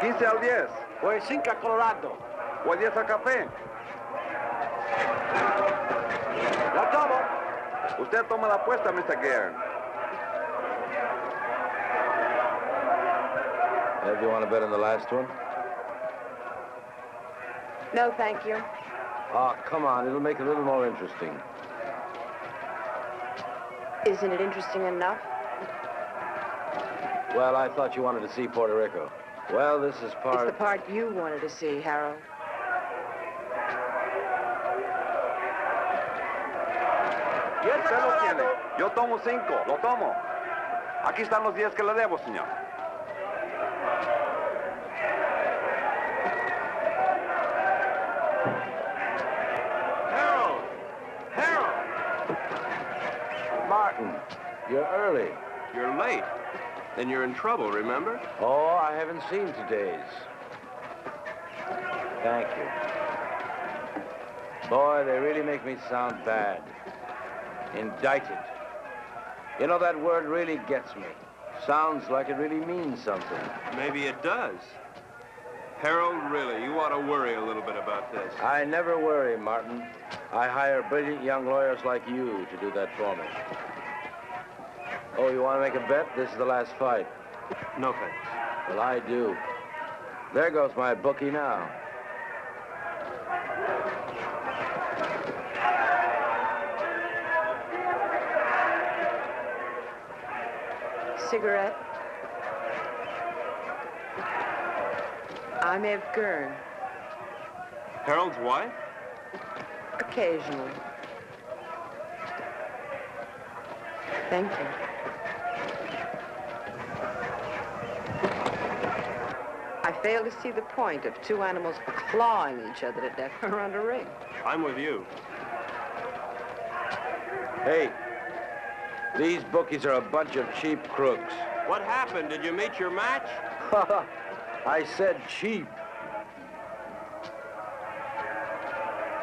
15 al 10. Voy 5 a Colorado. Voy 10 a café. La tomo. Usted toma la apuesta, Mr. Gern. Do you want to bet on the last one? No, thank you. Oh, come on. It'll make it a little more interesting. Isn't it interesting enough? Well, I thought you wanted to see Puerto Rico. Well, this is part... It's the part you wanted to see, Harold. Usted lo tiene. Yo tomo 5. Lo tomo. Aquí están los 10 que le debo, señor. Martin, you're early. You're late. Then you're in trouble, remember? Oh, I haven't seen today's. Thank you. Boy, they really make me sound bad. Indicted. You know, that word really gets me. Sounds like it really means something. Maybe it does. Harold, really, you ought to worry a little bit about this. I never worry, Martin. I hire brilliant young lawyers like you to do that for me. Oh, you want to make a bet? This is the last fight. No thanks. Well, I do. There goes my bookie now. Cigarette? I'm Ev Gern. Harold's wife? Occasionally. Thank you. I fail to see the point of two animals clawing each other to death around a ring. I'm with you. Hey, these bookies are a bunch of cheap crooks. What happened? Did you meet your match? I said cheap.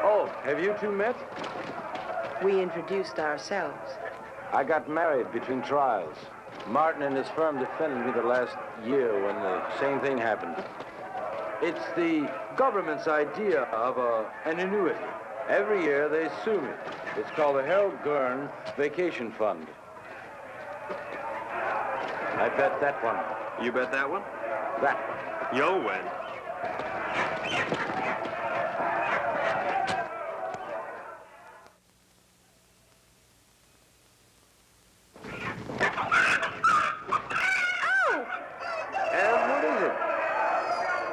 Oh, have you two met? We introduced ourselves. I got married between trials. Martin and his firm defended me the last year when the same thing happened. It's the government's idea of an annuity. Every year they sue me. It's called the Harold Gern Vacation Fund. I bet that one. You bet that one? That one. You'll win.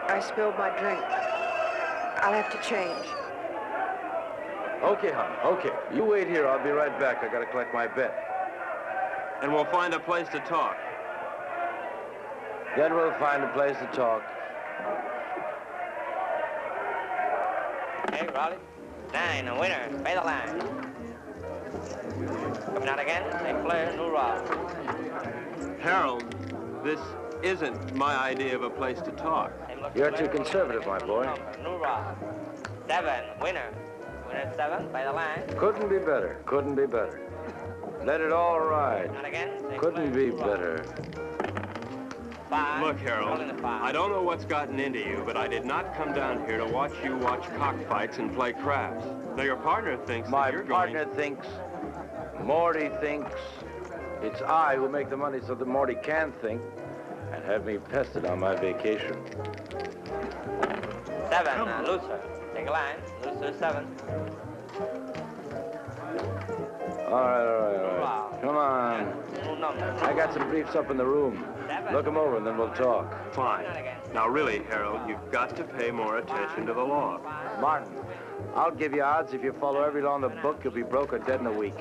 I spilled my drink. I'll have to change. Okay, hon, okay. You wait here. I'll be right back. I gotta collect my bet. And we'll find a place to talk. Then we'll find a place to talk. Okay, Raleigh. 9, a winner. Pay the line. Coming out again. Same player, Noir. Harold, this isn't my idea of a place to talk. You're too conservative, my boy. Noir. 7, winner. Winner 7, by the line. Couldn't be better. Couldn't be better. Let it all ride. Not again. Same Couldn't player, be Noir. better. 5. Look, Harold, rolling the 5. I don't know what's gotten into you, but I did not come down here to watch you watch cockfights and play craps. Now, your partner thinks My that you're partner going... thinks, Morty thinks, it's I who make the money so that Morty can think and have me pested on my vacation. 7, loser. Take a line. Loser 7. All right. Come on. I got some briefs up in the room. Look them over and then we'll talk. Fine. Now, really, Harold, you've got to pay more attention to the law. Martin, I'll give you odds if you follow every law in the book, you'll be broke or dead in a week.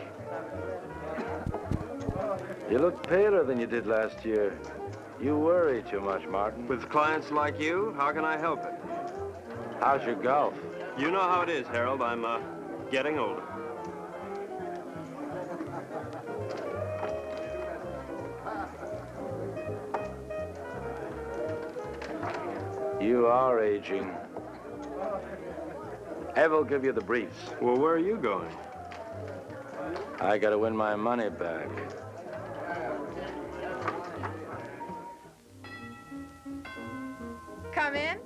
You look paler than you did last year. You worry too much, Martin. With clients like you, how can I help it? How's your golf? You know how it is, Harold. I'm, getting older. You are aging. Ev will give you the briefs. Well, where are you going? I gotta win my money back. Come in.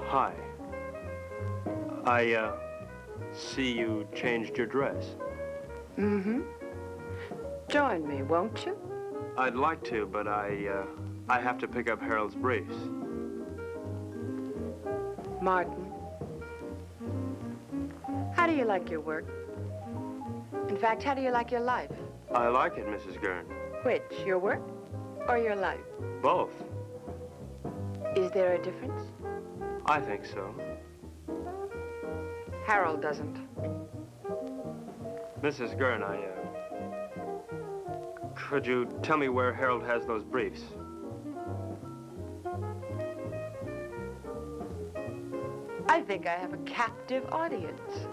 Hi. I, see you changed your dress. Mm-hmm. Join me, won't you? I'd like to, but I have to pick up Harold's briefs. Martin, how do you like your work? In fact, how do you like your life? I like it, Mrs. Gern. Which, your work or your life? Both. Is there a difference? I think so. Harold doesn't. Mrs. Gern, could you tell me where Harold has those briefs? I think I have a captive audience.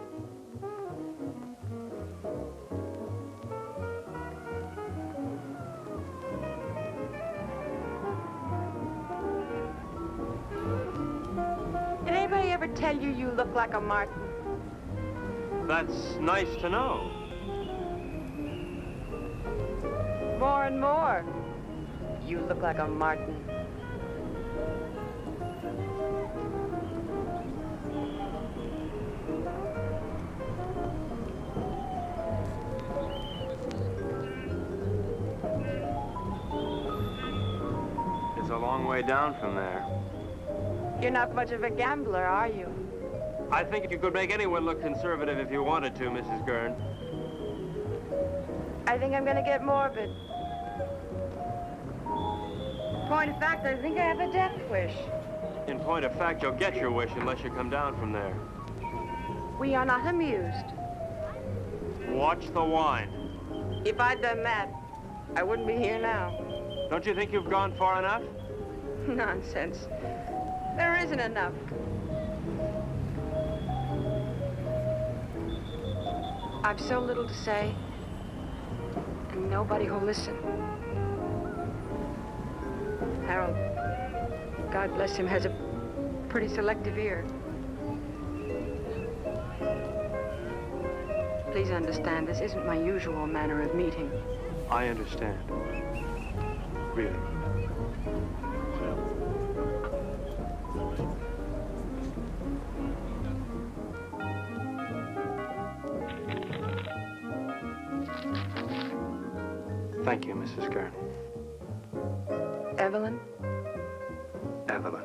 Did anybody ever tell you you look like a Martin? That's nice to know. More and more. You look like a Martin. It's a long way down from there. You're not much of a gambler, are you? I think you could make anyone look conservative if you wanted to, Mrs. Gern. I think I'm gonna get morbid. Point of fact, I think I have a death wish. In point of fact, you'll get your wish unless you come down from there. We are not amused. Watch the wine. If I'd done that, I wouldn't be here now. Don't you think you've gone far enough? Nonsense. There isn't enough. I've so little to say, and nobody who'll listen. Harold, God bless him, has a pretty selective ear. Please understand, this isn't my usual manner of meeting. I understand. Really. Thank you, Mrs. Gern. Evelyn? Evelyn.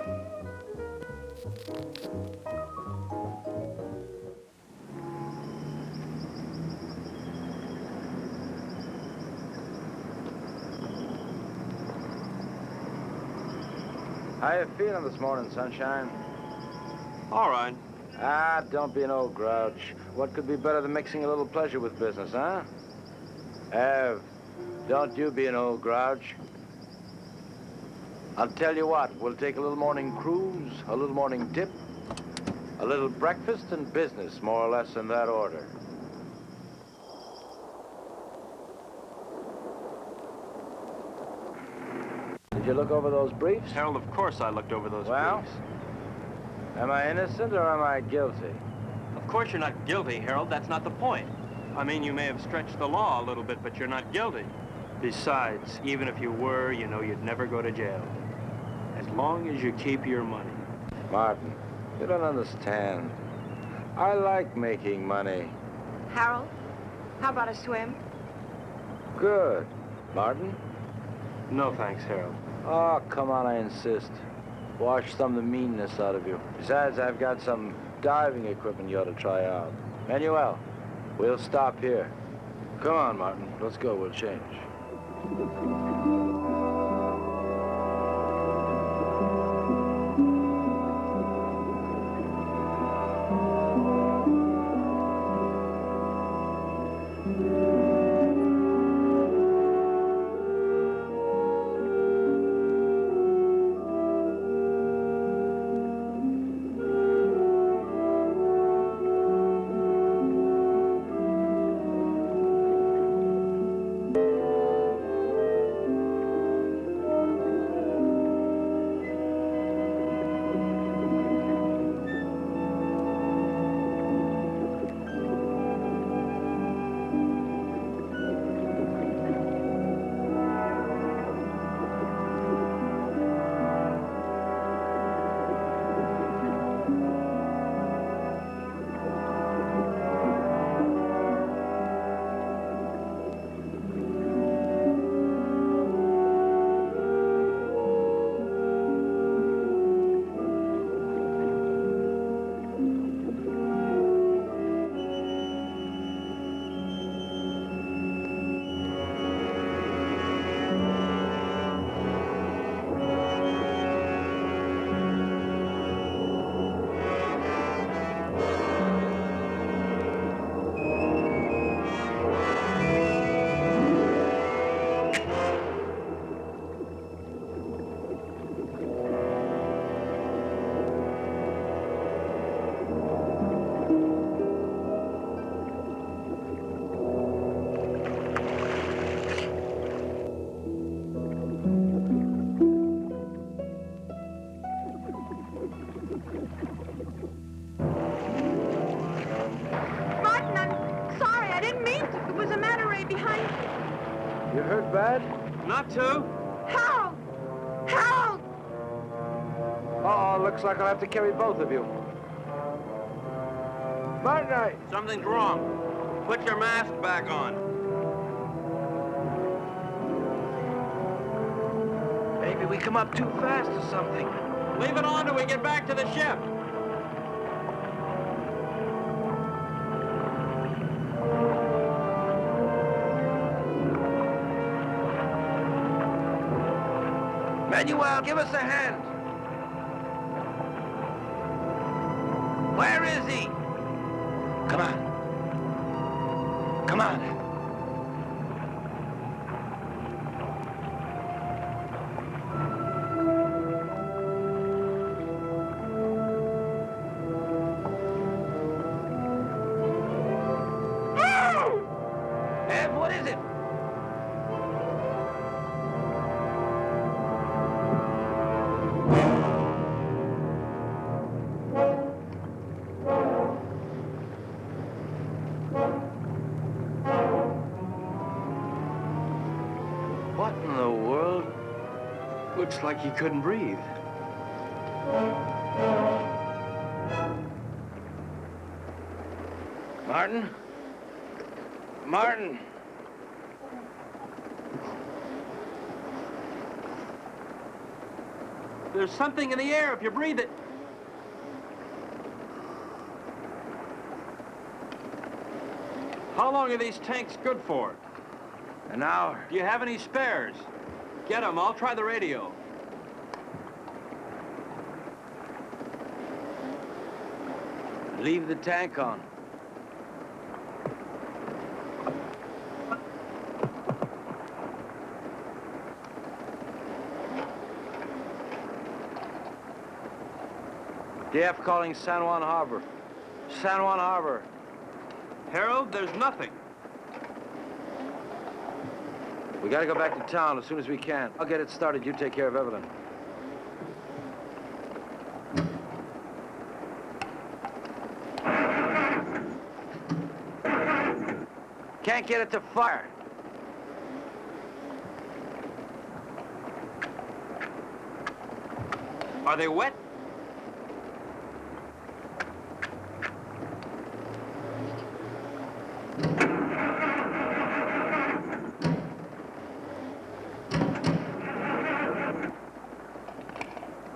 How you feeling this morning, sunshine? All right. Ah, don't be an old grouch. What could be better than mixing a little pleasure with business, huh? Ev, Don't you be an old grouch. I'll tell you what, we'll take a little morning cruise, a little morning dip, a little breakfast and business, more or less in that order. Did you look over those briefs? Harold, of course I looked over those Well? briefs. Am I innocent or am I guilty? Of course you're not guilty, Harold. That's not the point. I mean, you may have stretched the law a little bit, but you're not guilty. Besides, even if you were, you know you'd never go to jail. As long as you keep your money. Martin, you don't understand. I like making money. Harold, how about a swim? Good. Martin? No thanks, Harold. Oh, come on, I insist. Wash some of the meanness out of you. Besides, I've got some diving equipment you ought to try out. Manuel, we'll stop here. Come on, Martin. Let's go. We'll change. You hurt bad? Not to. Harold! Harold! Uh-oh, looks like I'll have to carry both of you. Martin, Something's wrong. Put your mask back on. maybe we come up too fast or something. Leave it on till we get back to the ship. Manuel, give us a hand. Where is he? Come on. Come on. Ev, what is it? What in the world? Looks like he couldn't breathe. Martin? Martin! There's something in the air if you breathe it. How long are these tanks good for? An hour. Do you have any spares? Get them. I'll try the radio. Leave the tank on. DF calling San Juan Harbor. San Juan Harbor. Harold, there's nothing. We gotta go back to town as soon as we can. I'll get it started. You take care of Evelyn. Can't get it to fire. Are they wet?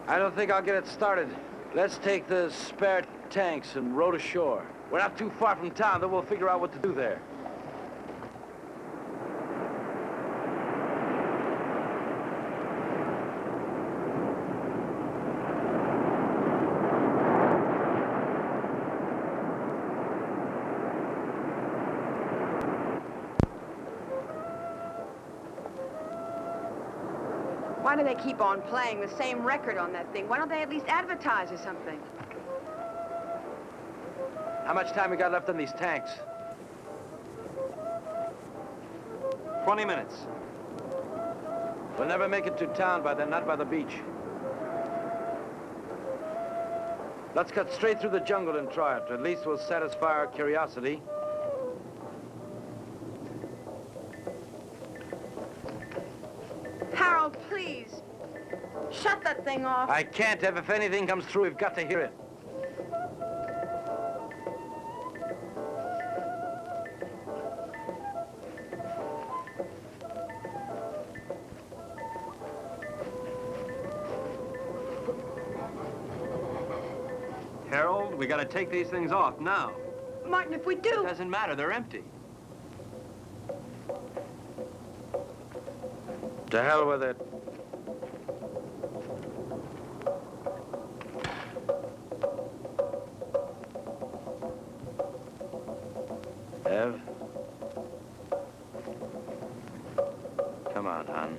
I don't think I'll get it started. Let's take the spare tanks and row to shore. We're not too far from town, then we'll figure out what to do there. Why do they keep on playing the same record on that thing? Why don't they at least advertise or something? How much time we got left on these tanks? 20 minutes. We'll never make it to town by then, not by the beach. Let's cut straight through the jungle and try it. At least we'll satisfy our curiosity. Harold, please. Shut that thing off. I can't, Ev. If anything comes through, we've got to hear it. Harold, we gotta take these things off now. Martin, if we do... It doesn't matter, they're empty. To hell with it. Ev? Come on, hon.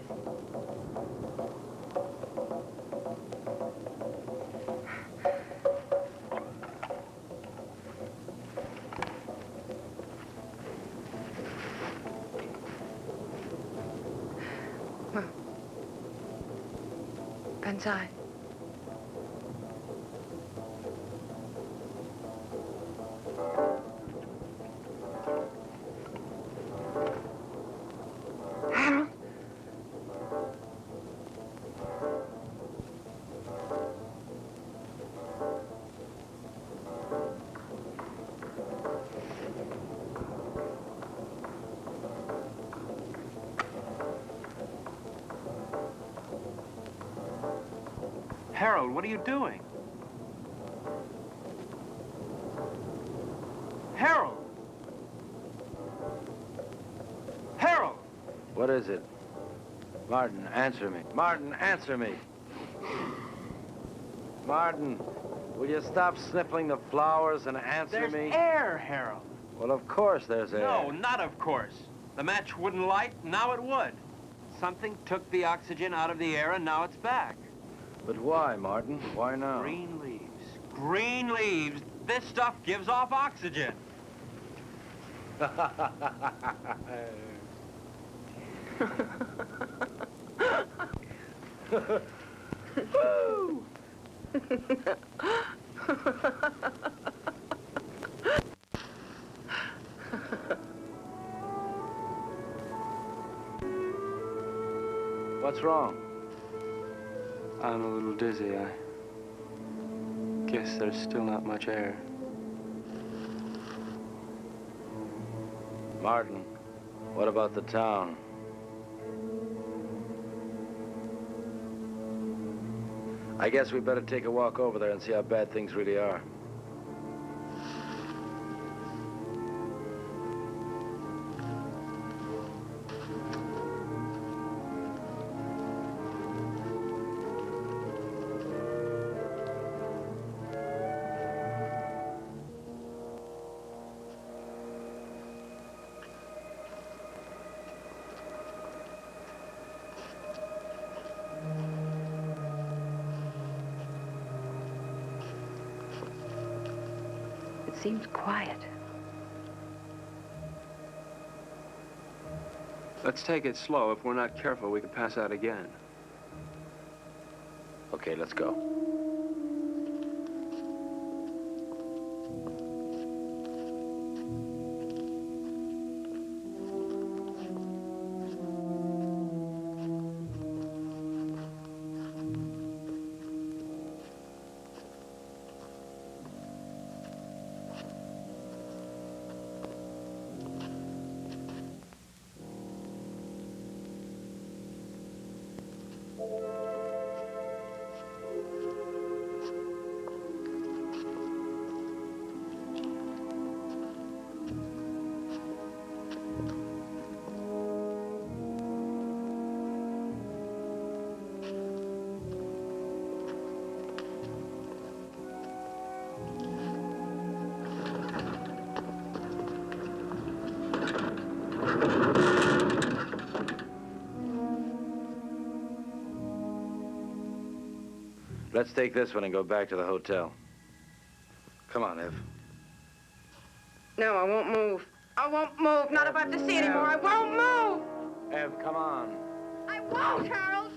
Inside. Harold? Harold, what are you doing? Harold! Harold! What is it? Martin, answer me. Martin, answer me. Martin, will you stop sniffling the flowers and answer There's me? air, Harold. Well, of course there's air. No, not of course. The match wouldn't light, now it would. Something took the oxygen out of the air and now it's back. But why, Martin? Why now? Green leaves. Green leaves. This stuff gives off oxygen. Woo! What's wrong? I'm a little dizzy. I guess there's still not much air. Martin, what about the town? I guess we better take a walk over there and see how bad things really are. seems quiet. Let's take it slow. If we're not careful, we could pass out again. Okay, let's go. Let's take this one and go back to the hotel. Come on, Ev. No, I won't move. I won't move. Not if I have to see anymore. I won't move. Ev, come on. I won't, Harold.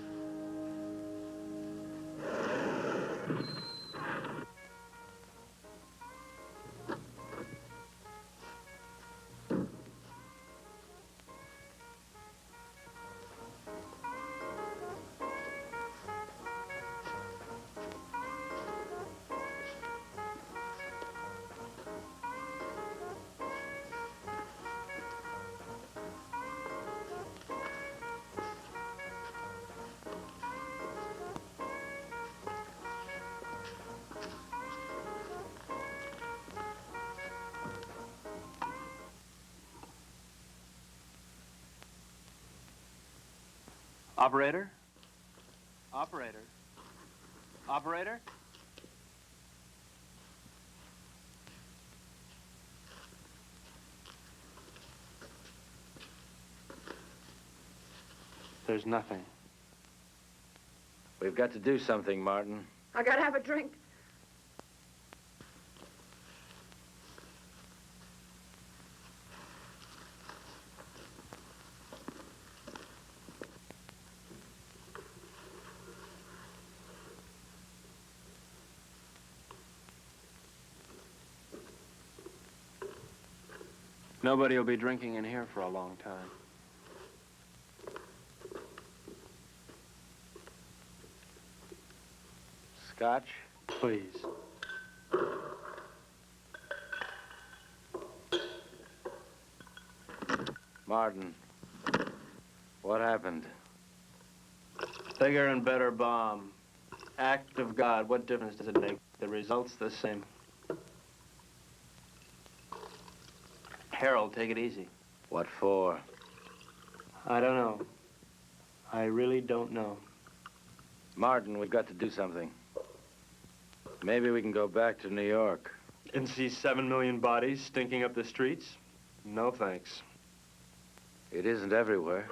Operator? Operator? Operator? There's nothing. We've got to do something, Martin. I gotta have a drink. Nobody will be drinking in here for a long time. Scotch? Please. Martin, what happened? Bigger and better bomb. Act of God. What difference does it make? The result's the same. Harold, take it easy. What for? I don't know. I really don't know. Martin, we've got to do something. Maybe we can go back to New York. And see 7 million bodies stinking up the streets? No thanks. It isn't everywhere.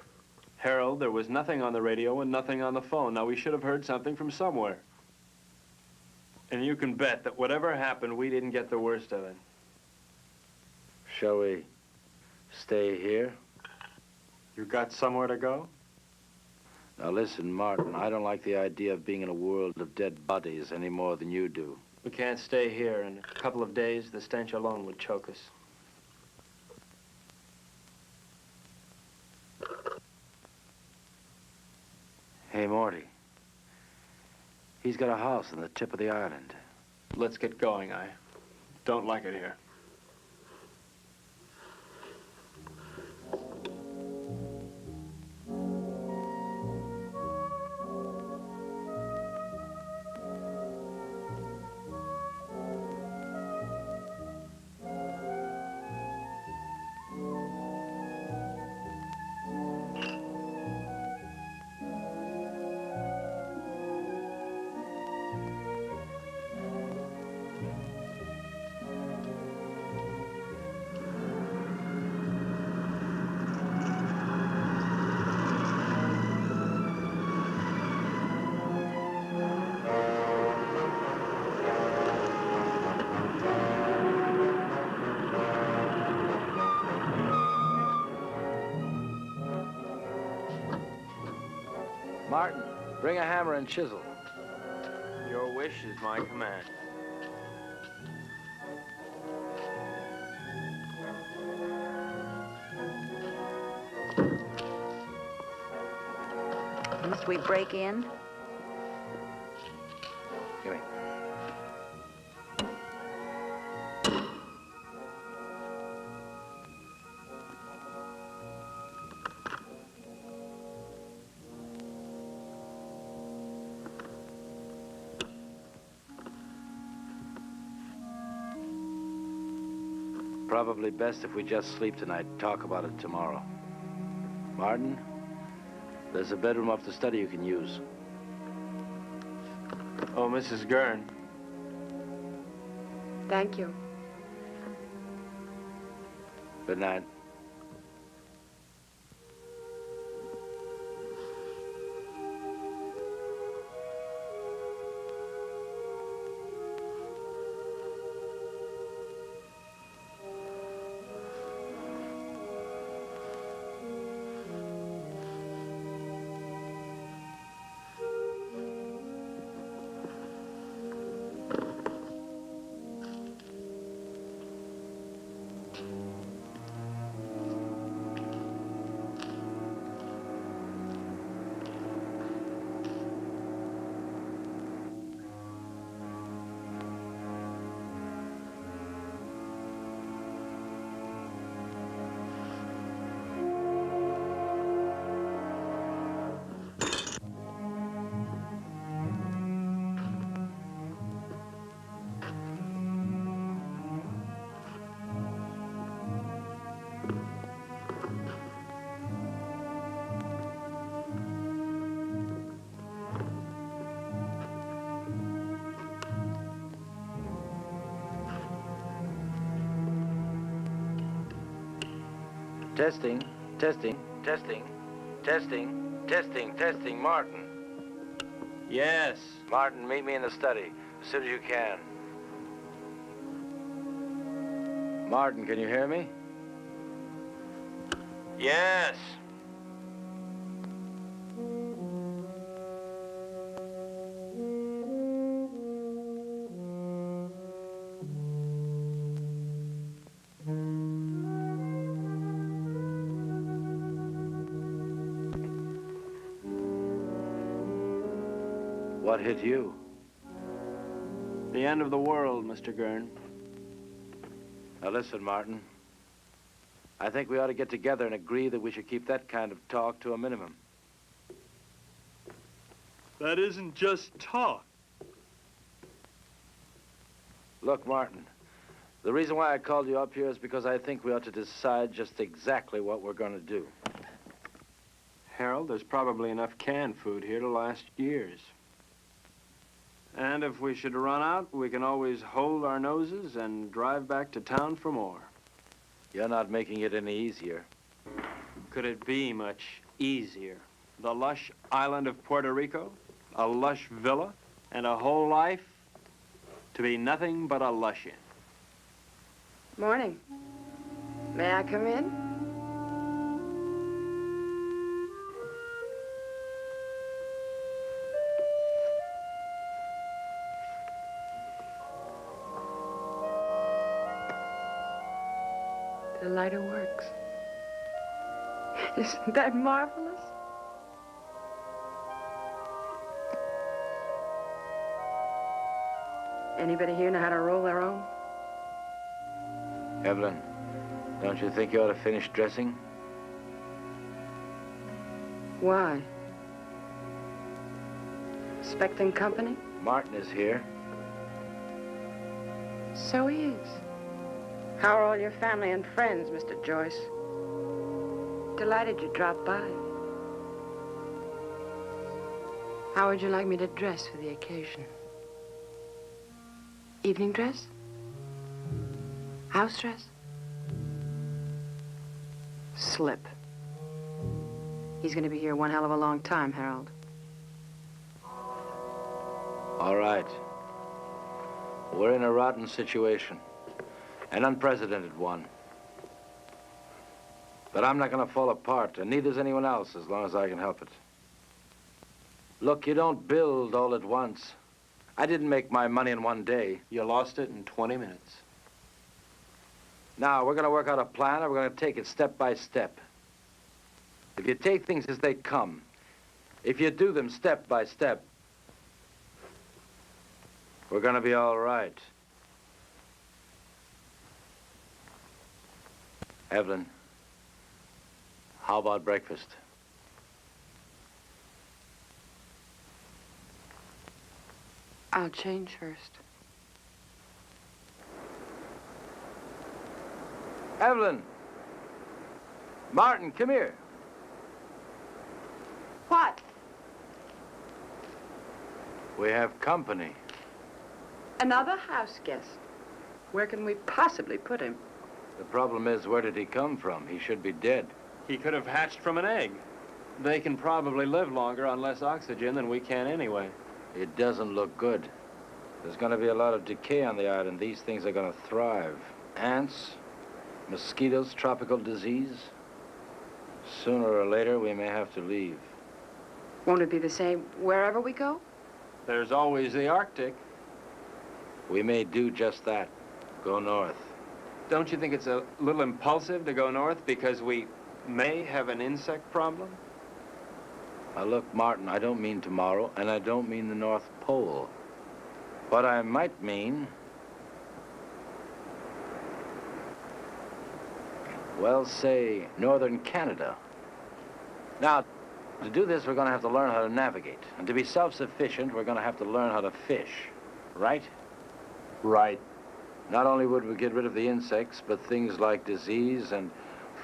Harold, there was nothing on the radio and nothing on the phone. Now, we should have heard something from somewhere. And you can bet that whatever happened, we didn't get the worst of it. Shall we stay here? You got somewhere to go? Now listen, Martin, I don't like the idea of being in a world of dead bodies any more than you do. We can't stay here. In a couple of days, the stench alone would choke us. Hey, Morty. He's got a house on the tip of the island. Let's get going. I don't like it here. Martin, bring a hammer and chisel. Your wish is my command. Must we break in? Give me. Probably best if we just sleep tonight, talk about it tomorrow. Martin, there's a bedroom off the study you can use. Oh, Mrs. Gern. Thank you. Good night. Testing, testing, testing, testing, testing, testing. Martin. Yes. Martin, meet me in the study as soon as you can. Martin, can you hear me? Yes. What hit you? The end of the world, Mr. Gern. Now listen, Martin. I think we ought to get together and agree that we should keep that kind of talk to a minimum. That isn't just talk. Look, Martin, the reason why I called you up here is because I think we ought to decide just exactly what we're going to do. Harold, there's probably enough canned food here to last years. And if we should run out, we can always hold our noses and drive back to town for more. You're not making it any easier. Could it be much easier? The lush island of Puerto Rico, a lush villa, and a whole life to be nothing but a lush in. Morning. May I come in? The lighter works. Isn't that marvelous? Anybody here know how to roll their own? Evelyn, don't you think you ought to finish dressing? Why? Expecting company? Martin is here. So he is. How are all your family and friends, Mr. Joyce? Delighted you dropped by. How would you like me to dress for the occasion? Evening dress? House dress? Slip. He's gonna be here one hell of a long time, Harold. All right. We're in a rotten situation. An unprecedented one. But I'm not going to fall apart, and neither's anyone else as long as I can help it. Look, you don't build all at once. I didn't make my money in one day. You lost it in 20 minutes. Now, we're going to work out a plan, and we're going to take it step by step. If you take things as they come, if you do them step by step, we're going to be all right. Evelyn, how about breakfast? I'll change first. Evelyn! Martin, come here. What? We have company. Another house guest. Where can we possibly put him? The problem is, where did he come from? He should be dead. He could have hatched from an egg. They can probably live longer on less oxygen than we can anyway. It doesn't look good. There's going to be a lot of decay on the island. These things are going to thrive. Ants, mosquitoes, tropical disease. Sooner or later, we may have to leave. Won't it be the same wherever we go? There's always the Arctic. We may do just that. Go north. Don't you think it's a little impulsive to go north because we may have an insect problem? Now look, Martin, I don't mean tomorrow, and I don't mean the North Pole. What I might mean, well, say, northern Canada. Now, to do this, we're going to have to learn how to navigate. And to be self-sufficient, we're going to have to learn how to fish. Right? Right. Not only would we get rid of the insects, but things like disease and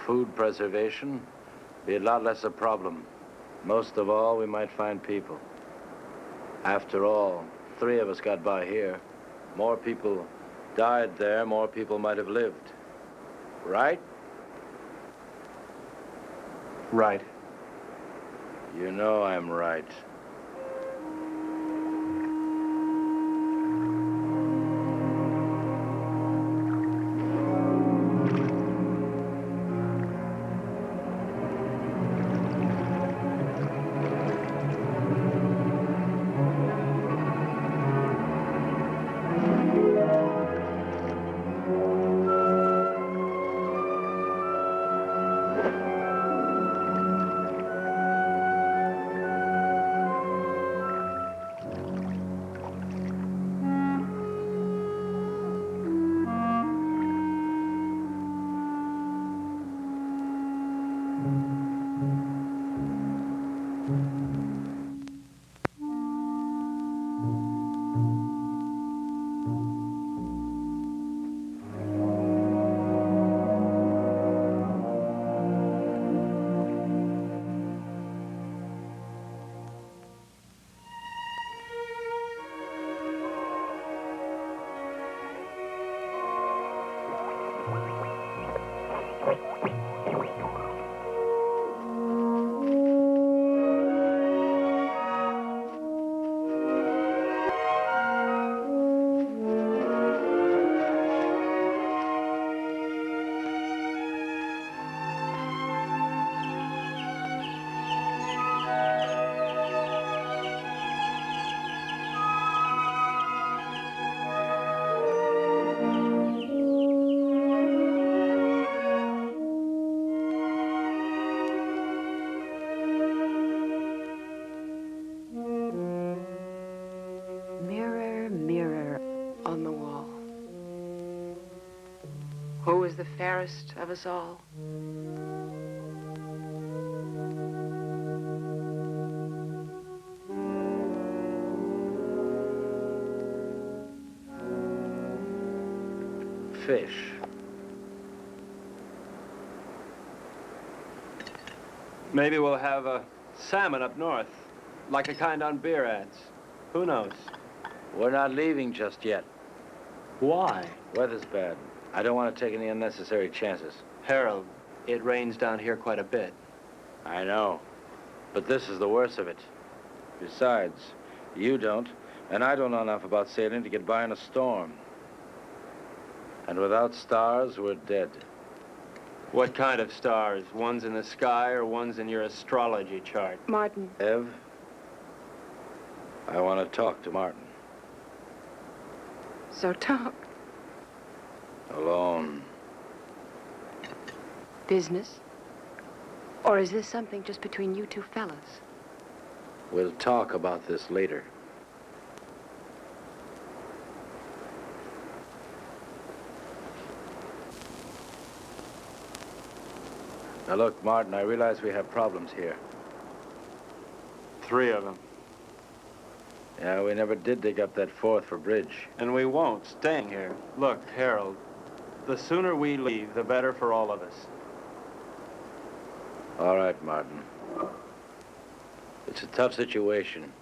food preservation be a lot less a problem. Most of all, we might find people. After all, 3 of us got by here. More people died there, more people might have lived. Right? Right. You know I'm right. Who is the fairest of us all? Fish. Maybe we'll have a salmon up north, like the kind on beer ads. Who knows? We're not leaving just yet. Why? Weather's bad. I don't want to take any unnecessary chances. Harold, it rains down here quite a bit. I know, but this is the worst of it. Besides, you don't, and I don't know enough about sailing to get by in a storm. And without stars, we're dead. What kind of stars? Ones in the sky or ones in your astrology chart? Martin. Ev, I want to talk to Martin. So talk. Alone. Business? Or is this something just between you two fellas? We'll talk about this later. Now look, Martin, I realize we have problems here. 3 of them. Yeah, we never did dig up that 4th for bridge. And we won't, staying here. Look, Harold, the sooner we leave, the better for all of us. All right, Martin. It's a tough situation.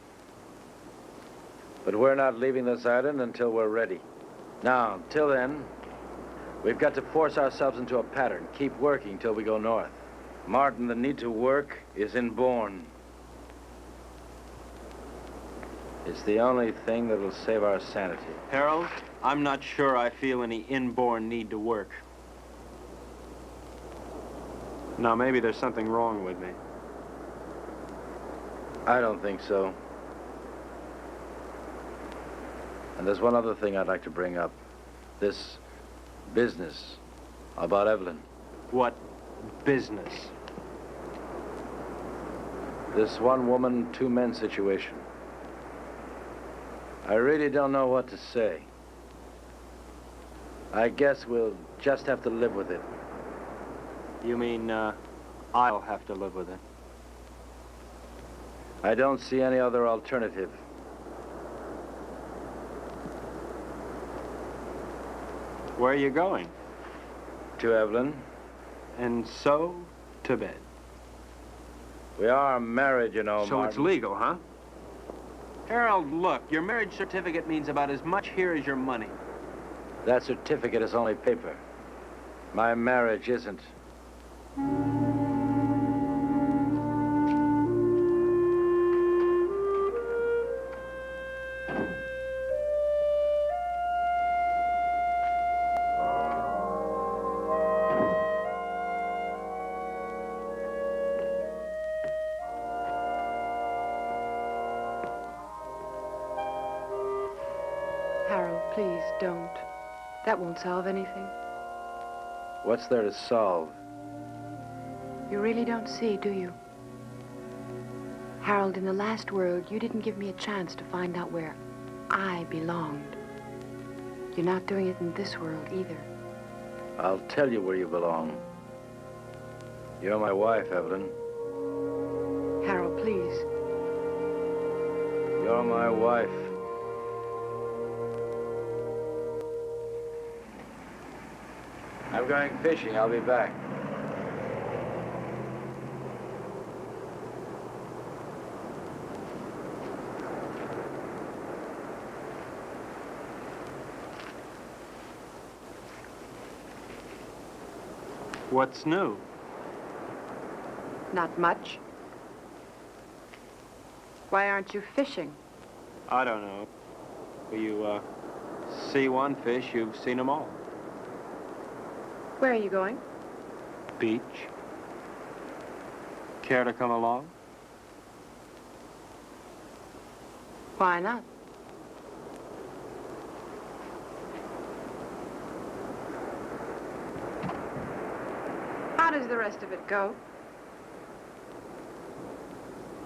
But we're not leaving this island until we're ready. Now, until then, we've got to force ourselves into a pattern. Keep working till we go north. Martin, the need to work is inborn. It's the only thing that'll save our sanity. Harold, I'm not sure I feel any inborn need to work. Now, maybe there's something wrong with me. I don't think so. And there's one other thing I'd like to bring up. This business about Evelyn. What business? This 1 woman, 2 men situation. I really don't know what to say. I guess we'll just have to live with it. You mean, I'll have to live with it? I don't see any other alternative. Where are you going? To Evelyn. And so, to bed. We are married, you know, So Martin. it's legal, huh? Harold, look, your marriage certificate means about as much here as your money. That certificate is only paper. My marriage isn't. Harold, please don't. That won't solve anything. What's there to solve? You really don't see, do you? Harold, in the last world, you didn't give me a chance to find out where I belonged. You're not doing it in this world either. I'll tell you where you belong. You're my wife, Evelyn. Harold, please. You're my wife. I'm going fishing. I'll be back. What's new? Not much. Why aren't you fishing? I don't know. You, see one fish, you've seen them all. Where are you going? Beach. Care to come along? Why not? How does the rest of it go?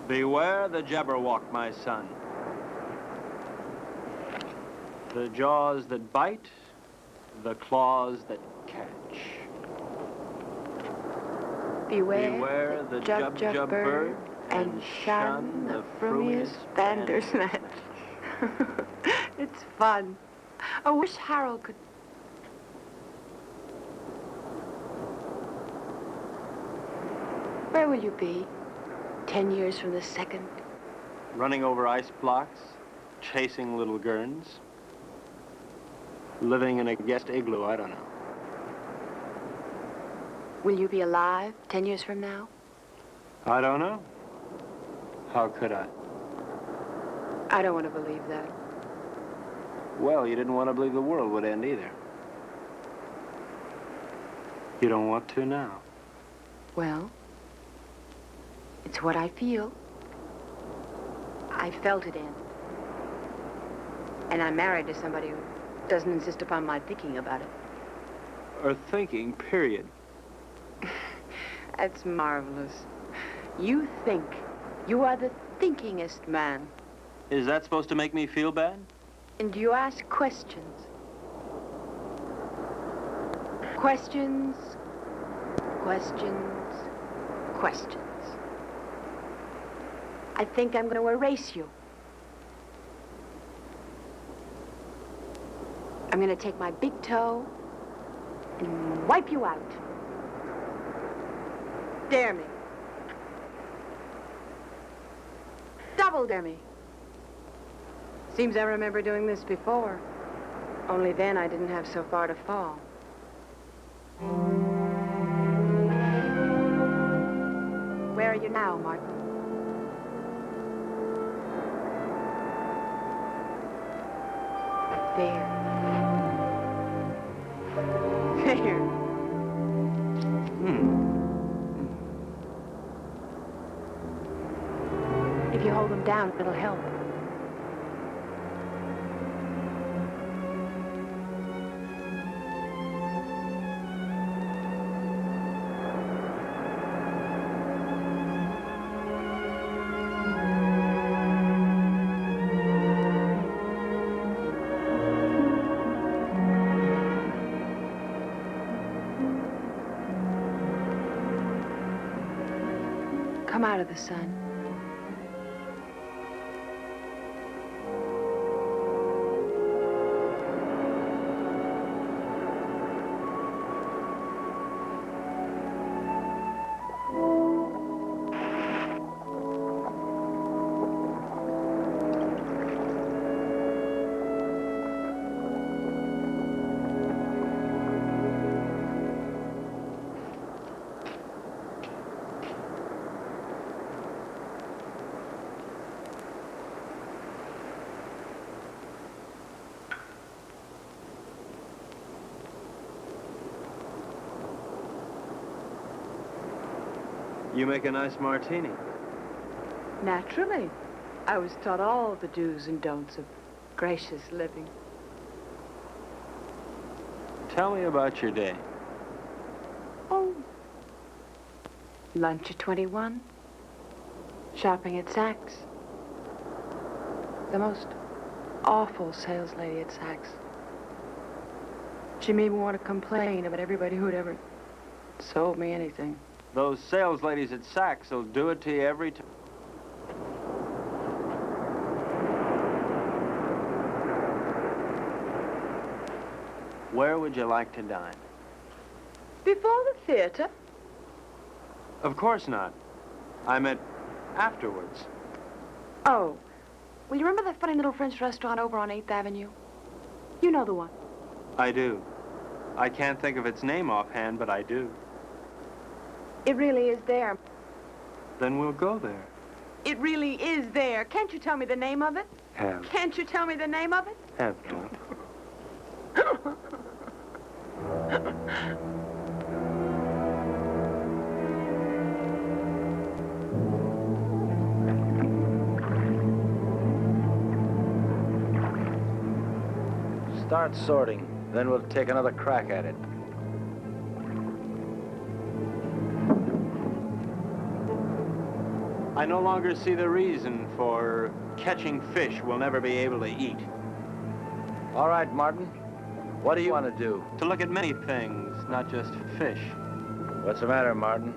Beware the Jabberwock, my son. The jaws that bite, the claws that catch. Beware the jub bird and shun the frumious bandersnatch. It's fun. I wish Harold could... Where will you be 10 years from the second? Running over ice blocks, chasing little Gerns, living in a guest igloo, I don't know. Will you be alive 10 years from now? I don't know. How could I? I don't want to believe that. Well, you didn't want to believe the world would end either. You don't want to now. Well, it's what I feel. I felt it end. And I'm married to somebody who doesn't insist upon my thinking about it. Or thinking, period. That's marvelous. You think. You are the thinkingest man. Is that supposed to make me feel bad? And you ask questions. Questions, questions, questions. I think I'm going to erase you. I'm going to take my big toe and wipe you out. Dare me. Double dare me. Seems I remember doing this before. Only then I didn't have so far to fall. Where are you now, Martin? There. There. If you hold them down, it'll help. Come out of the sun. You make a nice martini. Naturally. I was taught all the do's and don'ts of gracious living. Tell me about your day. Oh. Lunch at 21. Shopping at Saks. The most awful sales lady at Saks. She made me want to complain about everybody who'd ever sold me anything. Those sales ladies at Saks will do it to you every time. Where would you like to dine? Before the theater? Of course not. I meant afterwards. Oh. Well, you remember that funny little French restaurant over on 8th Avenue? You know the one. I do. I can't think of its name offhand, but I do. It really is there. Then we'll go there. It really is there. Can't you tell me the name of it? Have. Can't you tell me the name of it? Have to. Start sorting, then we'll take another crack at it. I no longer see the reason for catching fish we'll never be able to eat. All right, Martin. What do you want to do? To look at many things, not just fish. What's the matter, Martin?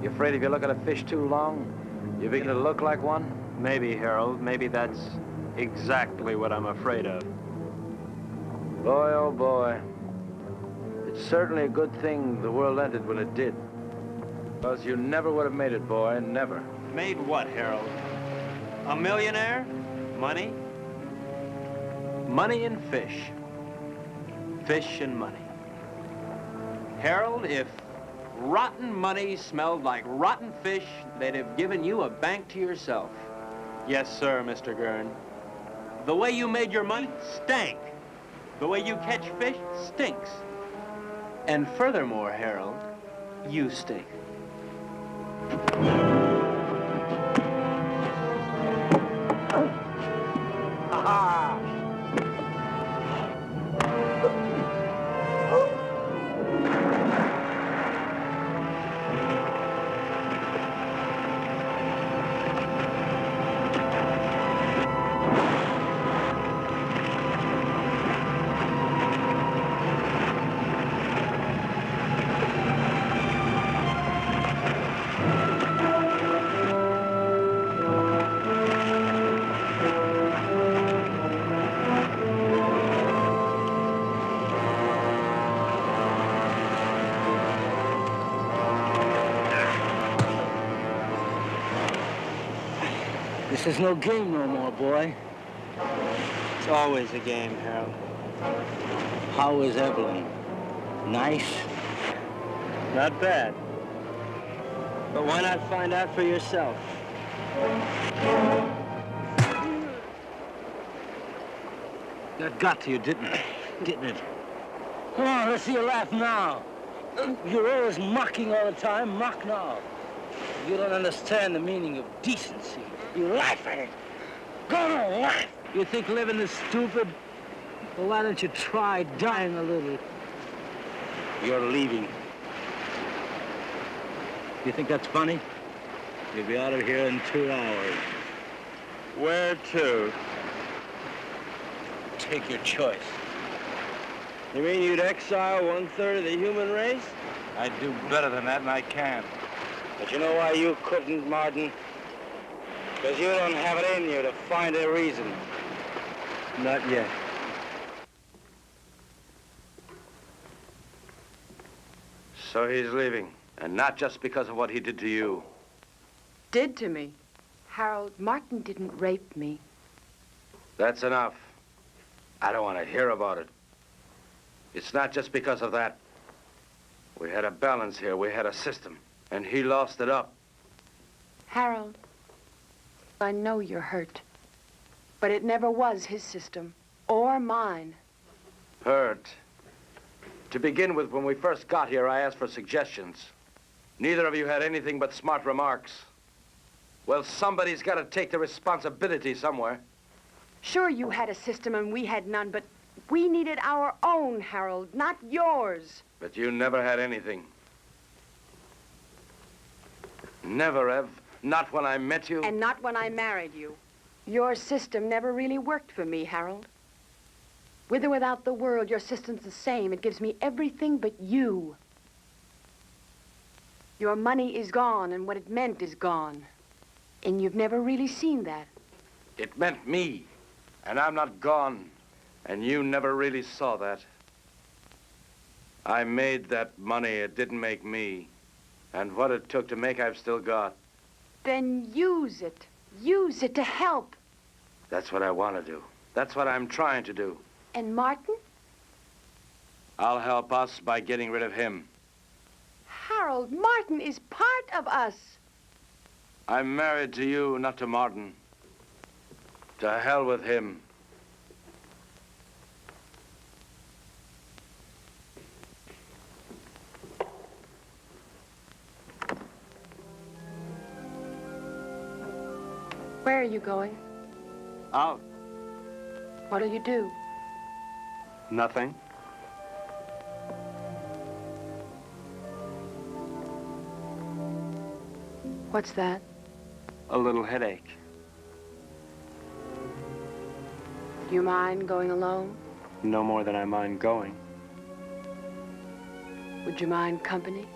You afraid if you look at a fish too long, you begin to look like one? Maybe, Harold. Maybe that's exactly what I'm afraid of. Boy, oh boy. It's certainly a good thing the world ended when it did. Because you never would have made it, boy, never. Made what, Harold? A millionaire? Money? Money and fish. Fish and money. Harold, if rotten money smelled like rotten fish, they'd have given you a bank to yourself. Yes, sir, Mr. Gern. The way you made your money stank. The way you catch fish stinks. And furthermore, Harold, you stink. Ha-ha! This is no game no more, boy. It's always a game, Harold. How is Evelyn? Nice? Not bad. But why not find out for yourself? That got to you, didn't it? Didn't it? Come on, let's see you laugh now. You're always mocking all the time. Mock now. You don't understand the meaning of decency. You laugh at it. Go on, laugh. You think living is stupid? Well, why don't you try dying a little? You're leaving. You think that's funny? You'll be out of here in 2 hours. Where to? Take your choice. You mean you'd exile 1/3 of the human race? I'd do better than that, and I can. But you know why you couldn't, Martin? Because you don't have it in you to find a reason. Not yet. So he's leaving, and not just because of what he did to you. Did to me. Harold, Martin didn't rape me. That's enough. I don't want to hear about it. It's not just because of that. We had a balance here. We had a system, and he lost it up. Harold, I know you're hurt, but it never was his system or mine. Hurt. To begin with, when we first got here, I asked for suggestions. Neither of you had anything but smart remarks. Well, somebody's got to take the responsibility somewhere. Sure, you had a system and we had none, but we needed our own, Harold, not yours. But you never had anything. Never, Ev. Not when I met you. And not when I married you. Your system never really worked for me, Harold. With or without the world, your system's the same. It gives me everything but you. Your money is gone, and what it meant is gone. And you've never really seen that. It meant me, and I'm not gone. And you never really saw that. I made that money. It didn't make me. And what it took to make, I've still got. Then use it. Use it to help. That's what I want to do. That's what I'm trying to do. And Martin? I'll help us by getting rid of him. Harold, Martin is part of us. I'm married to you, not to Martin. To hell with him. Where are you going? Out. What'll you do? Nothing. What's that? A little headache. Do you mind going alone? No more than I mind going. Would you mind company?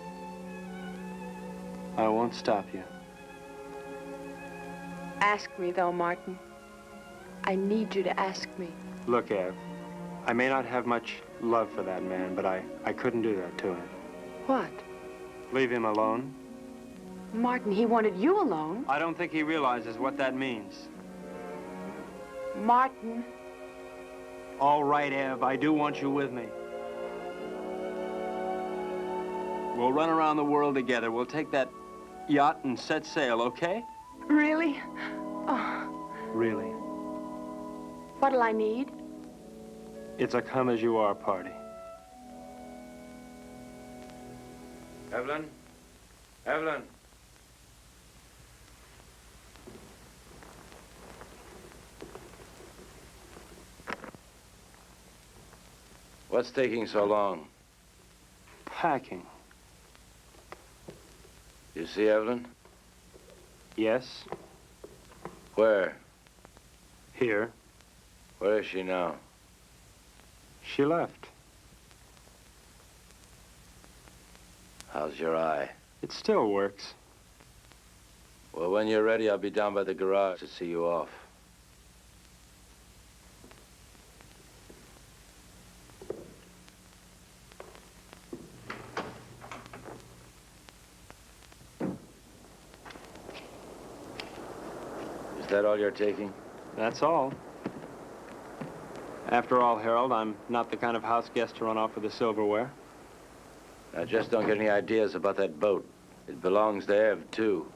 I won't stop you. Ask me, though, Martin. I need you to ask me. Look, Ev, I may not have much love for that man, but I couldn't do that to him. What? Leave him alone? Martin, he wanted you alone. I don't think he realizes what that means. Martin. All right, Ev, I do want you with me. We'll run around the world together. We'll take that yacht and set sail, okay? Really? Oh. Really. What'll I need? It's a come-as-you-are party. Evelyn? Evelyn? What's taking so long? Packing. You see Evelyn? Yes. Where? Here. Where is she now? She left. How's your eye? It still works. Well, when you're ready, I'll be down by the garage to see you off. Is that all you're taking? That's all. After all, Harold, I'm not the kind of house guest to run off with the silverware. I just don't get any ideas about that boat. It belongs to Ev, too.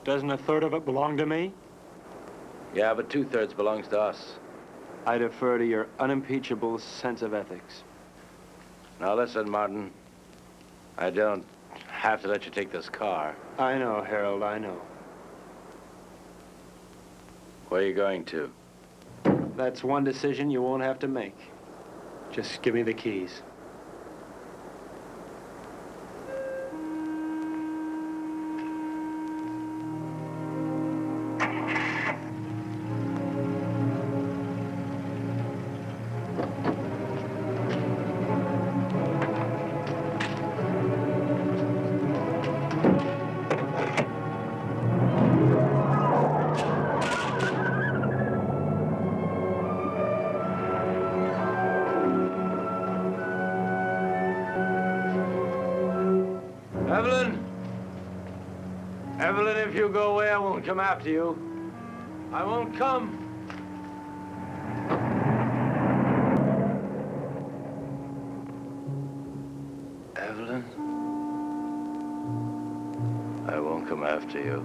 Doesn't a third of it belong to me? Yeah, but 2/3 belongs to us. I defer to your unimpeachable sense of ethics. Now listen, Martin. I don't have to let you take this car. I know, Harold, I know. Where are you going to? That's one decision you won't have to make. Just give me the keys. Evelyn? Evelyn, if you go away, I won't come after you. I won't come. Evelyn? I won't come after you.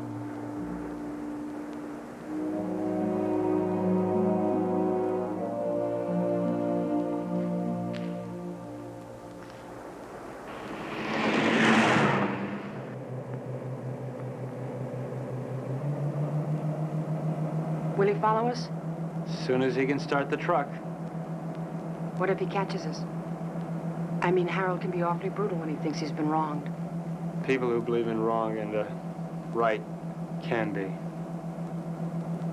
Will he follow us? As soon as he can start the truck. What if he catches us? I mean, Harold can be awfully brutal when he thinks he's been wronged. People who believe in wrong and right can be.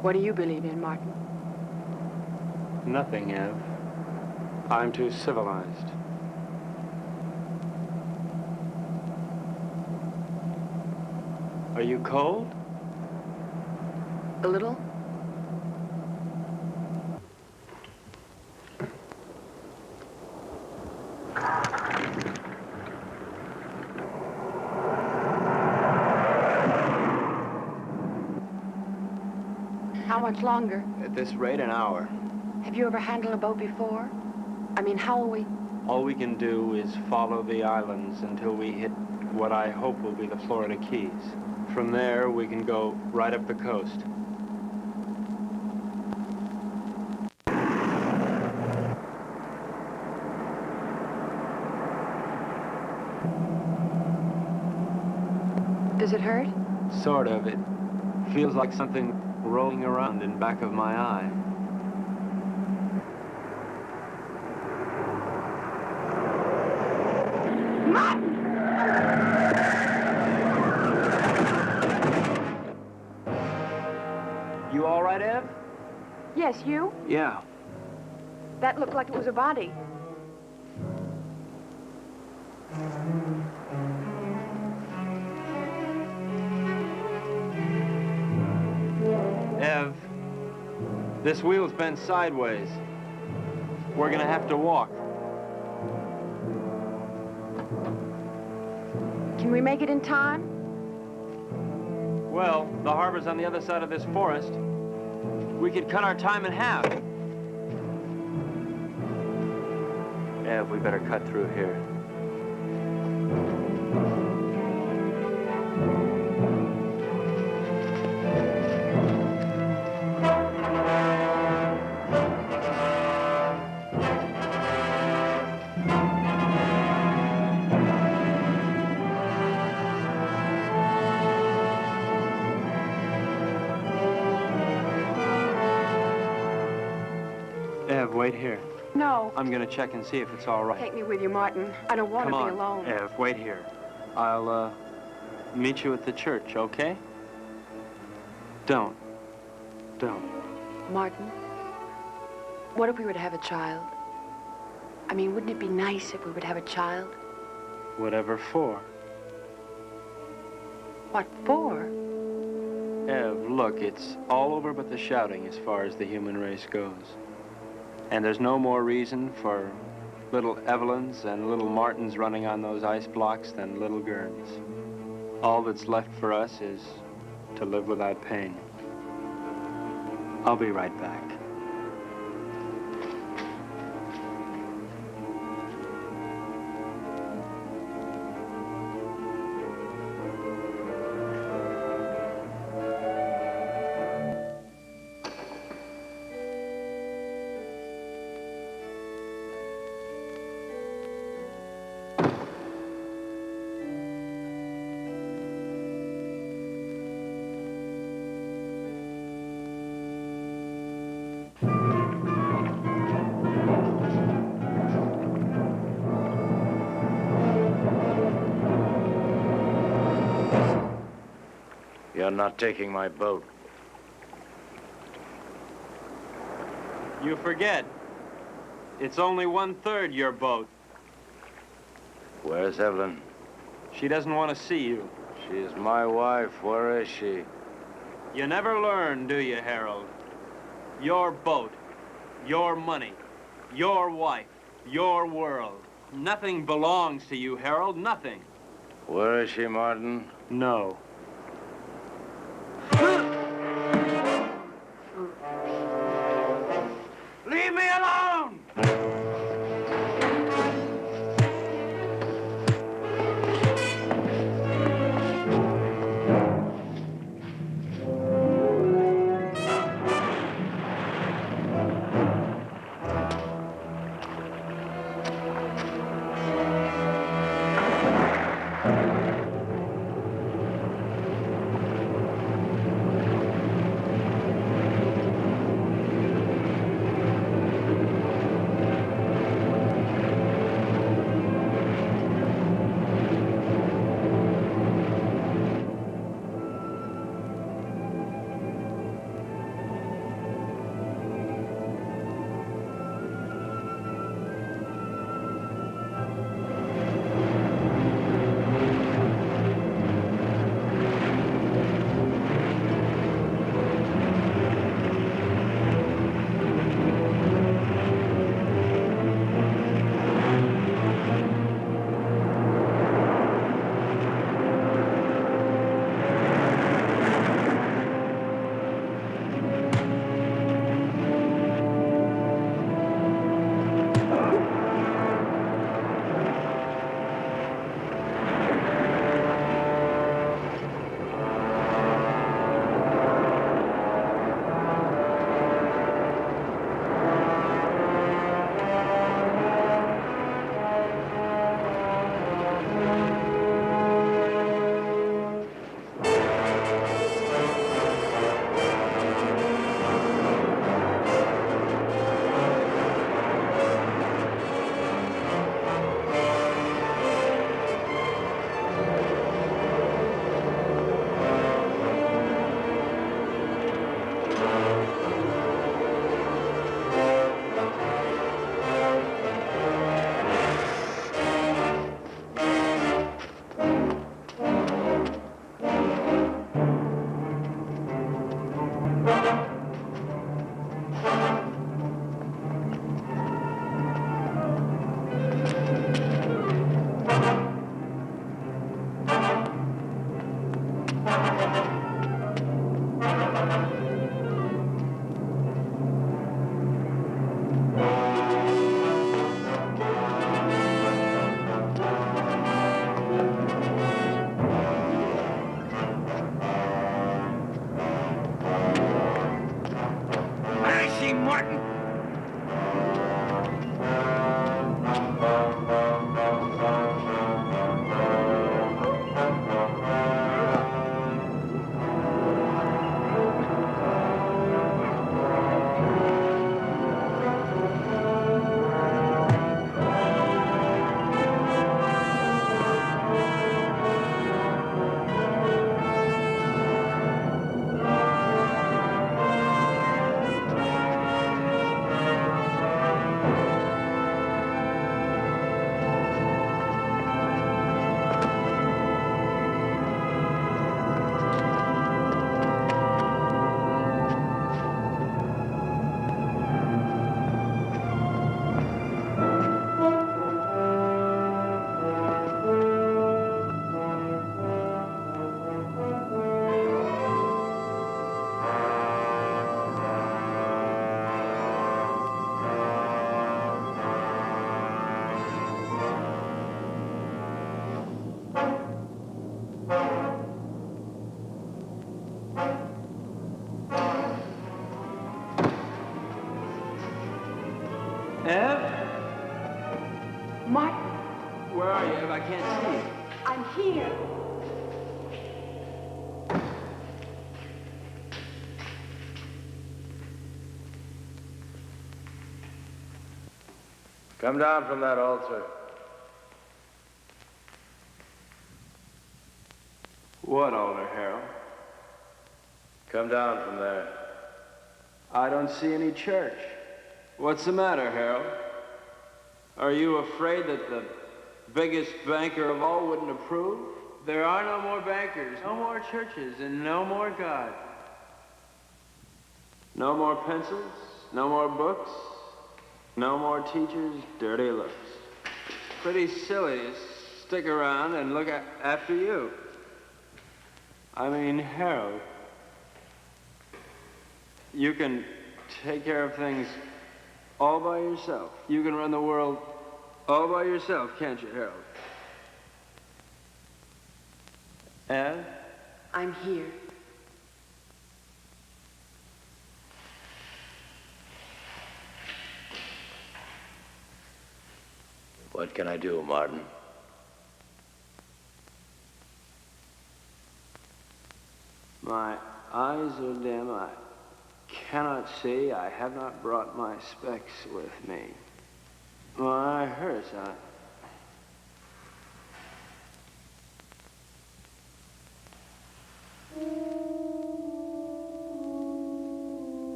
What do you believe in, Martin? Nothing, Ev. I'm too civilized. Are you cold? A little? How much longer? At this rate, an hour. Have you ever handled a boat before? I mean, how will we... All we can do is follow the islands until we hit what I hope will be the Florida Keys. From there, we can go right up the coast. Does it hurt? Sort of. It feels like something rolling around in back of my eye. You all right, Ev? Yes, you? Yeah. That looked like it was a body. Ev, this wheel's bent sideways. We're gonna have to walk. Can we make it in time? Well, the harbor's on the other side of this forest. We could cut our time in half. Ev, we better cut through here. Ev, wait here. No. I'm gonna check and see if it's all right. Take me with you, Martin. I don't want to be alone. Ev, wait here. I'll, meet you at the church, okay? Don't. Martin, what if we were to have a child? I mean, wouldn't it be nice if we would have a child? Whatever for. What for? Ev, look, it's all over but the shouting as far as the human race goes. And there's no more reason for little Evelyns and little Martins running on those ice blocks than little Gerns. All that's left for us is to live without pain. I'll be right back. You're not taking my boat. You forget. It's only 1/3 your boat. Where's Evelyn? She doesn't want to see you. She's my wife. Where is she? You never learn, do you, Harold? Your boat, your money, your wife, your world. Nothing belongs to you, Harold, nothing. Where is she, Martin? No. Leave me alone! Ev? Martin, Where are you, Ev? I can't see you. I'm here. Come down from that altar. What altar, Harold? Come down from there. I don't see any church. What's the matter, Harold? Are you afraid that the biggest banker of all wouldn't approve? There are no more bankers, no more churches, and no more God. No more pencils, no more books, no more teachers, dirty looks. Pretty silly to stick around and look after you. I mean, Harold, you can take care of things all by yourself. You can run the world all by yourself, can't you, Harold? Ev? I'm here. What can I do, Martin? My eyes are dim. I cannot see. I have not brought my specs with me. My eye hurts.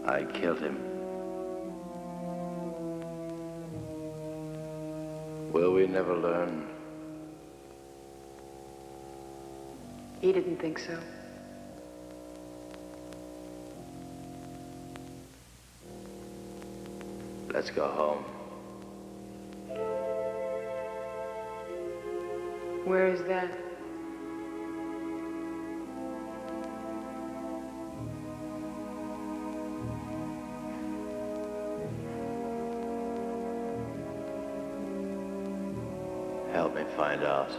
I killed him. Will we never learn? He didn't think so. Let's go home. Where is that? Help me find out.